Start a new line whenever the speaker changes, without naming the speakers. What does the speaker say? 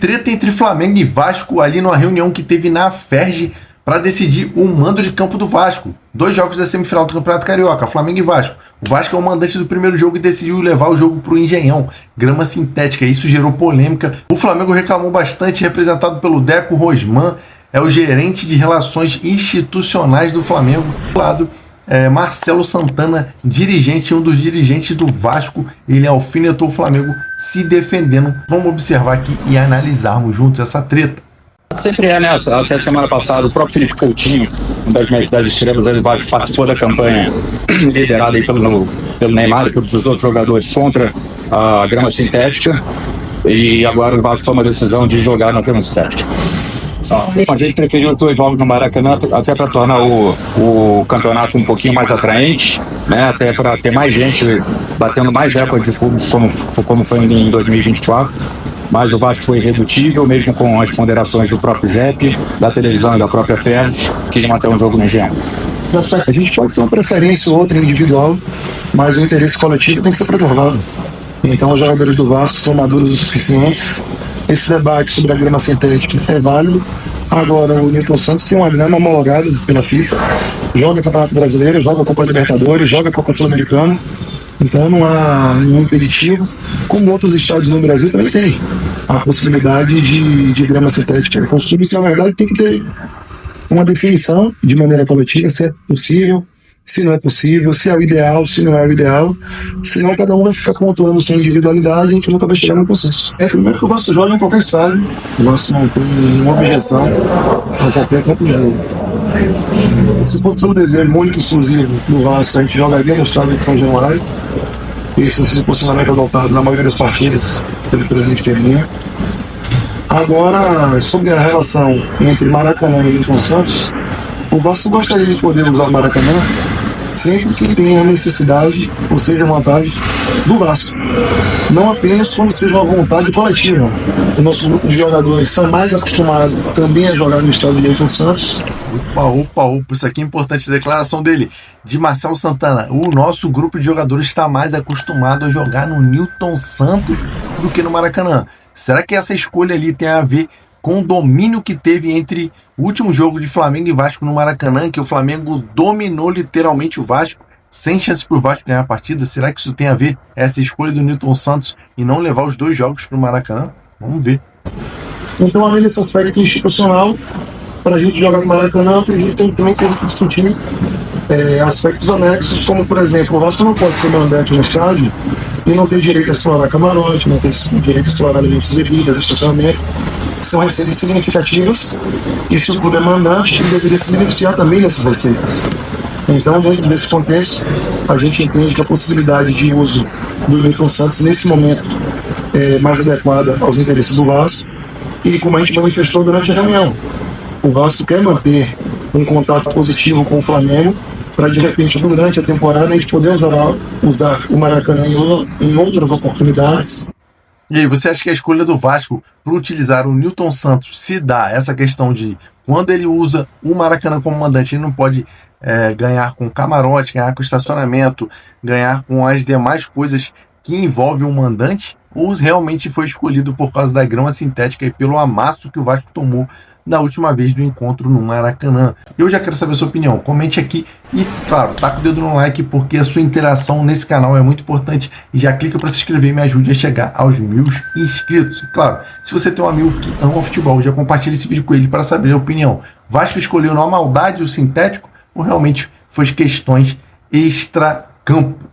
treta entre Flamengo e Vasco ali numa reunião que teve na Ferge para decidir o mando de campo do Vasco. 2 jogos da semifinal do Campeonato Carioca, Flamengo e Vasco. O Vasco é o mandante do primeiro jogo e decidiu levar o jogo para o Engenhão, grama sintética. Isso gerou polêmica. O Flamengo reclamou bastante, representado pelo Deco Rosman, é o gerente de relações institucionais do Flamengo. Do lado, Marcelo Santana, dirigente, um dos dirigentes do Vasco, ele alfinetou o Flamengo se defendendo. Vamos observar aqui e analisarmos juntos essa treta.
Sempre né? Até semana passada, o próprio Felipe Coutinho, um das estrelas do Vasco, participou da campanha liderada aí pelo Neymar e pelos outros jogadores contra a grama sintética. E agora o Vasco toma a decisão de jogar na grama sintética. A gente preferiu os 2 jogos no Maracanã até para tornar o campeonato um pouquinho mais atraente, né? Até para ter mais gente batendo mais recordes de público como foi em 2024. Mas o Vasco foi irredutível, mesmo com as ponderações do próprio JEP, da televisão e da própria Ferge, que manter um jogo no Engenhão.
A gente pode ter uma preferência ou outra individual, mas o interesse coletivo tem que ser preservado. Então os jogadores do Vasco são maduros o suficientes. Esse debate sobre a grama sintética é válido. Agora o Newton Santos tem uma grama homologada pela FIFA, joga Campeonato Brasileiro, joga Copa Libertadores, joga Copa Sul-Americana. Então não há nenhum impeditivo, como outros estados no Brasil também tem a possibilidade de grama sintética construída. Isso, na verdade, tem que ter uma definição de maneira coletiva, se é possível, se não é possível, se é o ideal, se não é o ideal. Senão cada um vai ficar pontuando sua individualidade e a gente nunca vai chegar no consenso. Primeiro que eu gosto de jogar em qualquer estádio, eu gosto não tem nenhuma objeção a qualquer campo de jogo. Se fosse um desejo único e exclusivo do Vasco, a gente jogaria no estádio de São Januário. Esse tem sido o posicionamento adotado na maioria das partidas pelo presidente Pedrinho. Agora, sobre a relação entre Maracanã e Newton Santos, o Vasco gostaria de poder usar o Maracanã sempre que tenha necessidade, ou seja, vontade do Vasco. Não apenas quando seja uma vontade coletiva. O nosso grupo de jogadores está mais acostumado também a jogar no estádio de Newton Santos.
Opa, isso aqui é importante, a declaração dele, de Marcelo Santana. O nosso grupo de jogadores está mais acostumado a jogar no Newton Santos do que no Maracanã. Será que essa escolha ali tem a ver com o domínio que teve entre o último jogo de Flamengo e Vasco no Maracanã, que o Flamengo dominou literalmente o Vasco, sem chance para o Vasco ganhar a partida? Será que isso tem a ver, essa escolha do Newton Santos, e não levar os 2 jogos para o Maracanã? Vamos ver.
Então, além desse aspecto institucional, para a gente jogar no Maracanã, a gente tem também que discutir aspectos anexos, como, por exemplo, o Vasco não pode ser mandante no estádio e não ter direito a explorar camarote, não ter direito a explorar alimentos e bebidas, estacionamento, que são receitas significativas, e se o clube é mandante, ele deveria se beneficiar também dessas receitas. Então, dentro desse contexto, a gente entende que a possibilidade de uso do Newton Santos, nesse momento, é mais adequada aos interesses do Vasco, e como a gente manifestou durante a reunião, o Vasco quer manter um contato positivo com o Flamengo, para de repente, durante a temporada, a gente poder usar o Maracanã em outras oportunidades.
E aí, você acha que a escolha do Vasco por utilizar o Newton Santos se dá essa questão de quando ele usa o Maracanã como mandante, ele não pode ganhar com camarote, ganhar com estacionamento, ganhar com as demais coisas que envolvem o mandante? Ou realmente foi escolhido por causa da grama sintética e pelo amasso que o Vasco tomou da última vez do encontro no Maracanã? Eu já quero saber a sua opinião, comente aqui e, claro, taca o dedo no like, porque a sua interação nesse canal é muito importante, e já clica para se inscrever e me ajude a chegar aos 1000 inscritos. E, claro, se você tem um amigo que ama futebol, já compartilhe esse vídeo com ele para saber a opinião. Vasco escolheu na maldade o sintético ou realmente foi questões extra-campo?